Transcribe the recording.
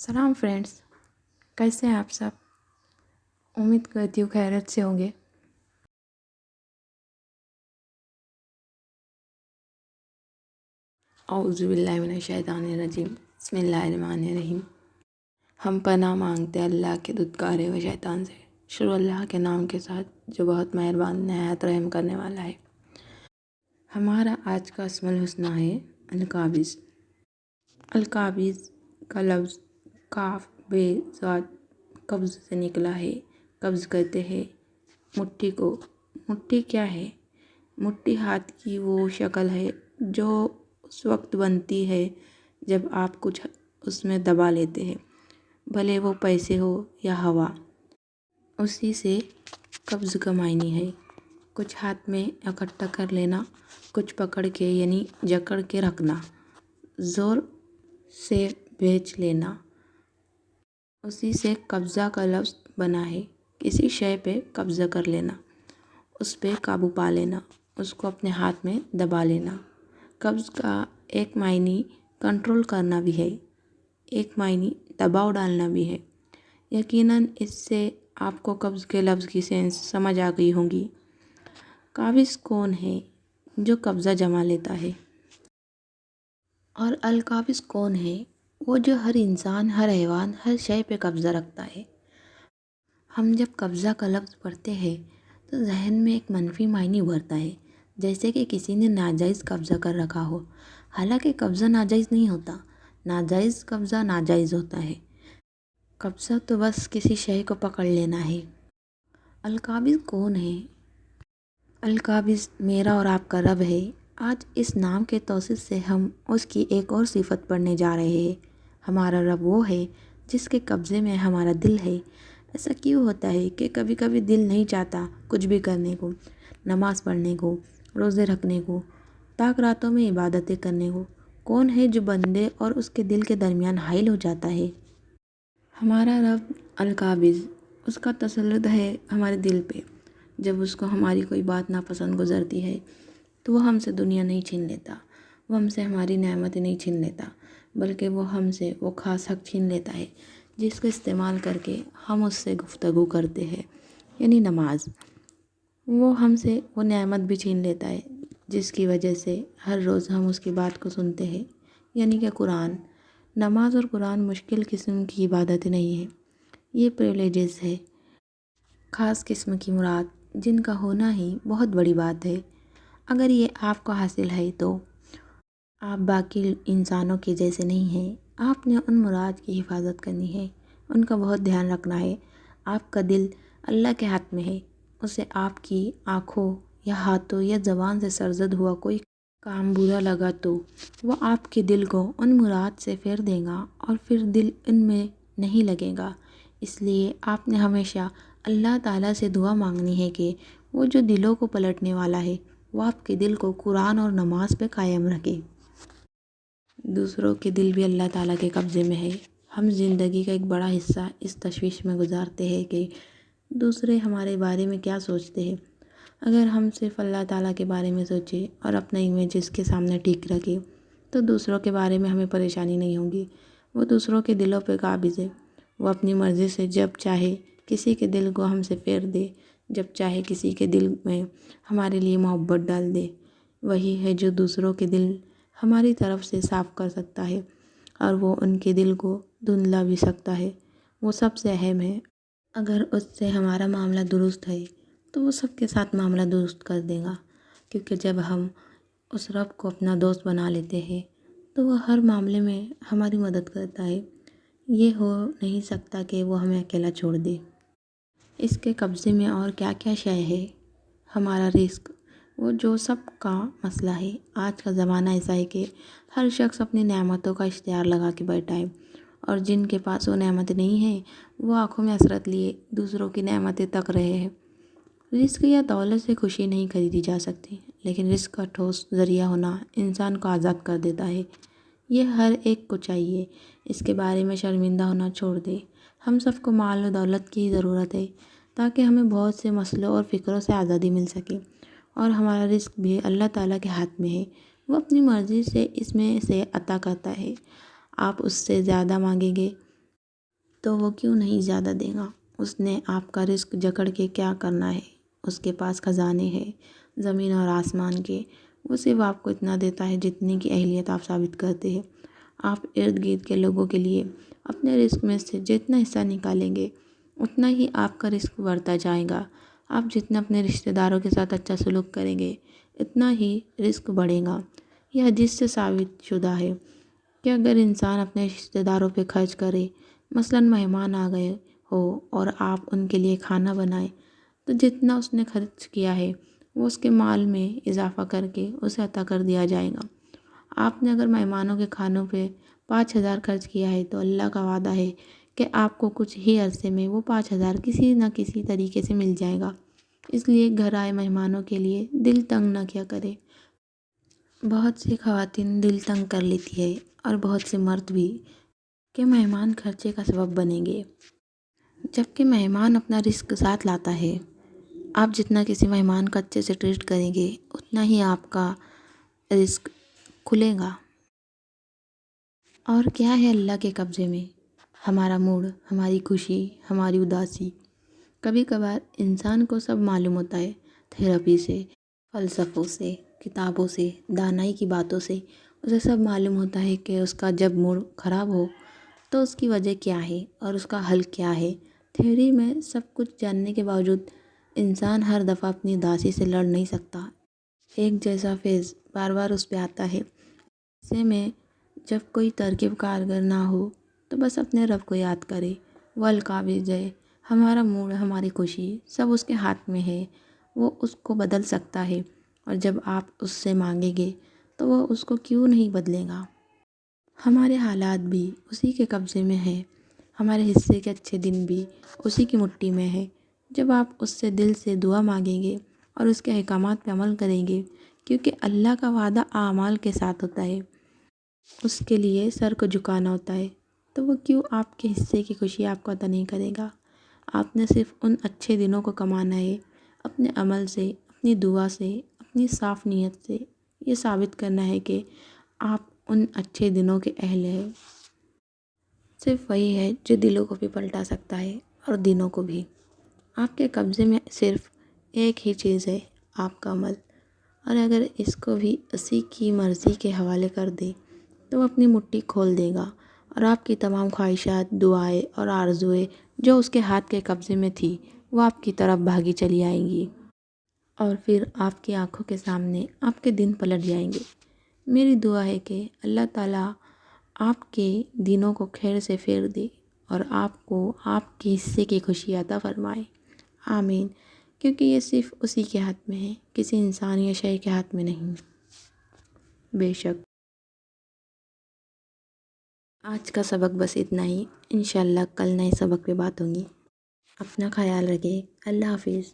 सलाम फ्रेंड्स, कैसे हैं आप सब। उम्मीद करती हूँ खैरियत से होंगे। औज़ु बिल्लाहि मिनश शैतानिर रजीम, बिस्मिल्लाहिर रहमानिर रहीम। हम पनाह मांगते हैं अल्लाह के धुतकारे व शैतान से। शुरू अल्लाह के नाम के साथ जो बहुत मेहरबान नहायत रहम करने वाला है। हमारा आज का अस्माउल हुस्ना है अलकाबिज़। अलकाबिज़ का लफ्ज़ काफ बे ज़ाद कब्ज़ से निकला है। कब्ज़ कहते हैं मुट्ठी को। मुट्ठी क्या है? मुट्ठी हाथ की वो शक्ल है जो उस वक्त बनती है जब आप कुछ उसमें दबा लेते हैं, भले वो पैसे हो या हवा। उसी से कब्ज़ का मायने है कुछ हाथ में इकट्ठा कर लेना, कुछ पकड़ के यानी जकड़ के रखना, ज़ोर से बेच लेना। उसी से कब्ज़ा का लफ्ज़ बना है। किसी शय पे कब्ज़ा कर लेना, उस पे काबू पा लेना, उसको अपने हाथ में दबा लेना। कब्ज़ का एक मायने कंट्रोल करना भी है, एक मायने दबाव डालना भी है। यकीनन इससे आपको कब्ज़ के लफ्ज़ की सेंस समझ आ गई होगी। काबिज़ कौन है जो कब्ज़ा जमा लेता है, और अलकाबिज़ कौन है वो जो हर इंसान, हर हैवान, हर शय पे कब्ज़ा रखता है। हम जब कब्ज़ा का लफ्ज़ पढ़ते हैं तो जहन में एक मनफी मायने उभरता है, जैसे कि किसी ने नाजायज़ कब्ज़ा कर रखा हो। हालांकि कब्ज़ा नाजायज़ नहीं होता, नाजायज़ कब्ज़ा नाजायज़ होता है। कब्ज़ा तो बस किसी शय को पकड़ लेना है। अलकाबिज़ कौन है? अलकाबिज़ मेरा और आपका रब है। आज इस नाम के तौसीफ़ से हम उसकी एक और सिफत पढ़ने जा रहे हैं। हमारा रब वो है जिसके कब्ज़े में हमारा दिल है। ऐसा क्यों होता है कि कभी कभी दिल नहीं चाहता कुछ भी करने को, नमाज़ पढ़ने को, रोज़े रखने को, ताक रातों में इबादतें करने को। कौन है जो बंदे और उसके दिल के दरमियान हाइल हो जाता है? हमारा रब अलकाबिज़, उसका तसल्लुत है हमारे दिल पे। जब उसको हमारी कोई बात नापसंद गुजरती है तो वो हमसे दुनिया नहीं छीन लेता, वो हमसे हमारी नेमतें नहीं छीन लेता, बल्कि वो हमसे वो ख़ास हक़ छीन लेता है जिसको इस्तेमाल करके हम उससे गुफ्तगू करते हैं, यानी नमाज। वो हमसे वो नेमत भी छीन लेता है जिसकी वजह से हर रोज़ हम उसकी बात को सुनते हैं, यानी कि कुरान। नमाज और कुरान मुश्किल किस्म की इबादत नहीं है, ये प्रिविलेजेस है, ख़ास किस्म की मुराद जिनका होना ही बहुत बड़ी बात है। अगर ये आपको हासिल है तो आप बाकी इंसानों के जैसे नहीं हैं। आपने उन मुराद की हिफाजत करनी है, उनका बहुत ध्यान रखना है। आपका दिल अल्लाह के हाथ में है। उसे आपकी आँखों या हाथों या ज़बान से सरज़द हुआ कोई काम बुरा लगा तो वो आपके दिल को उन मुराद से फेर देगा और फिर दिल इनमें नहीं लगेगा। इसलिए आपने हमेशा अल्लाह ताला से दुआ मांगनी है कि वो जो दिलों को पलटने वाला है वो आपके दिल को कुरान और नमाज पे कायम रखे। दूसरों के दिल भी अल्लाह ताला के कब्ज़े में है। हम ज़िंदगी का एक बड़ा हिस्सा इस तशवीश में गुजारते हैं कि दूसरे हमारे बारे में क्या सोचते हैं। अगर हम सिर्फ अल्लाह ताला के बारे में सोचें और अपना इमेज इसके सामने ठीक रखें तो दूसरों के बारे में हमें परेशानी नहीं होगी। वो दूसरों के दिलों पे काबिज़ है। वो अपनी मर्ज़ी से जब चाहे किसी के दिल को हमसे फेर दे, जब चाहे किसी के दिल में हमारे लिए मोहब्बत डाल दे। वही है जो दूसरों के दिल हमारी तरफ से साफ़ कर सकता है और वो उनके दिल को धुंधला भी सकता है। वो सबसे अहम है। अगर उससे हमारा मामला दुरुस्त है तो वो सबके साथ मामला दुरुस्त कर देगा, क्योंकि जब हम उस रब को अपना दोस्त बना लेते हैं तो वो हर मामले में हमारी मदद करता है। ये हो नहीं सकता कि वो हमें अकेला छोड़ दे। इसके कब्ज़े में और क्या क्या शय है? हमारा रिस्क, वो जो सब का मसला है। आज का ज़माना ऐसा है कि हर शख्स अपनी नेमतों का इश्तिहार लगा के बैठा है, और जिनके पास वो नेमत नहीं है वो आंखों में हसरत लिए दूसरों की नेमतें तक रहे हैं। रिस्क या दौलत से खुशी नहीं खरीदी जा सकती, लेकिन रिस्क का ठोस ज़रिया होना इंसान को आज़ाद कर देता है। ये हर एक को चाहिए। इसके बारे में शर्मिंदा होना छोड़ दे। हम सबको माल और दौलत की ज़रूरत है ताकि हमें बहुत से मसलों और फ़िक्रों से आज़ादी मिल सके, और हमारा रिस्क भी अल्लाह ताला के हाथ में है। वो अपनी मर्ज़ी से इसमें से अता करता है। आप उससे ज़्यादा मांगेंगे تو وہ کیوں نہیں زیادہ دے گا؟ اس نے آپ کا رزق جکڑ کے کیا کرنا ہے؟ اس کے پاس خزانے ہیں زمین اور آسمان کے، وہ صرف آپ کو اتنا دیتا ہے جتنے کی اہلیت آپ ثابت کرتے ہیں۔ آپ ارد گرد کے لوگوں کے لیے اپنے رزق میں سے جتنا حصہ نکالیں گے اتنا ہی آپ کا رزق بڑھتا جائے گا۔ آپ جتنا اپنے رشتہ داروں کے ساتھ اچھا سلوک کریں گے اتنا ہی رزق بڑھے گا۔ یہ حدیث سے ثابت شدہ ہے کہ اگر انسان اپنے رشتہ داروں پہ خرچ کرے، مثلاً مہمان آ گئے ہو اور آپ ان کے لیے کھانا بنائیں، تو جتنا اس نے خرچ کیا ہے وہ اس کے مال میں اضافہ کر کے اسے عطا کر دیا جائے گا۔ آپ نے اگر مہمانوں کے کھانوں پہ 5,000 خرچ کیا ہے تو اللہ کا وعدہ ہے کہ آپ کو کچھ ہی عرصے میں وہ 5,000 کسی نہ کسی طریقے سے مل جائے گا۔ اس لیے گھر آئے مہمانوں کے لیے دل تنگ نہ کیا کرے۔ بہت سی خواتین دل تنگ کر لیتی ہے اور بہت سے مرد بھی کہ مہمان خرچے کا سبب بنیں گے، جبکہ مہمان اپنا رزق ساتھ لاتا ہے۔ آپ جتنا کسی مہمان کو اچھے سے ٹریٹ کریں گے اتنا ہی آپ کا رزق کھلے گا۔ اور کیا ہے اللہ کے قبضے میں؟ ہمارا موڈ، ہماری خوشی، ہماری اداسی۔ کبھی کبھار انسان کو سب معلوم ہوتا ہے، تھیراپی سے، فلسفوں سے، کتابوں سے، دانائی کی باتوں سے اسے سب معلوم ہوتا ہے کہ اس کا جب موڈ خراب ہو تو اس کی وجہ کیا ہے اور اس کا حل کیا ہے۔ تھیوری میں سب کچھ جاننے کے باوجود انسان ہر دفعہ اپنی اداسی سے لڑ نہیں سکتا۔ ایک جیسا فیض بار بار اس پہ آتا ہے۔ ایسے میں جب کوئی ترکیب کارگر نہ ہو تو بس اپنے رب کو یاد کرے، وہ القابض ہے۔ ہمارا موڈ، ہماری خوشی سب اس کے ہاتھ میں ہے، وہ اس کو بدل سکتا ہے، اور جب آپ اس سے مانگیں گے تو وہ اس کو کیوں نہیں بدلے گا۔ ہمارے حالات بھی اسی کے قبضے میں ہے، ہمارے حصے کے اچھے دن بھی اسی کی مٹھی میں ہے۔ جب آپ اس سے دل سے دعا مانگیں گے اور اس کے احکامات پہ عمل کریں گے، کیونکہ اللہ کا وعدہ اعمال کے ساتھ ہوتا ہے، اس کے لیے سر کو جھکانا ہوتا ہے، تو وہ کیوں آپ کے حصے کی خوشی آپ کو عطا نہیں کرے گا۔ آپ نے صرف ان اچھے دنوں کو کمانا ہے، اپنے عمل سے، اپنی دعا سے، اپنی صاف نیت سے یہ ثابت کرنا ہے کہ آپ ان اچھے دنوں کے اہل ہیں۔ صرف وہی ہے جو دلوں کو بھی پلٹا سکتا ہے اور دنوں کو بھی۔ آپ کے قبضے میں صرف ایک ہی چیز ہے، آپ کا عمل، اور اگر اس کو بھی اسی کی مرضی کے حوالے کر دے تو وہ اپنی مٹھی کھول دے گا اور آپ کی تمام خواہشات، دعائیں اور آرزوئیں جو اس کے ہاتھ کے قبضے میں تھی وہ آپ کی طرف بھاگی چلی آئیں گی، اور پھر آپ کی آنکھوں کے سامنے آپ کے دن پلٹ جائیں گے۔ میری دعا ہے کہ اللہ تعالیٰ آپ کے دنوں کو خیر سے پھیر دے اور آپ کو آپ کے حصے کی خوشی عطا فرمائے، آمین۔ کیونکہ یہ صرف اسی کے ہاتھ میں ہے، کسی انسان یا شے کے ہاتھ میں نہیں۔ بے شک آج کا سبق بس اتنا ہی، انشاءاللہ کل نئے سبق پہ بات ہوگی۔ اپنا خیال رکھیں، اللہ حافظ۔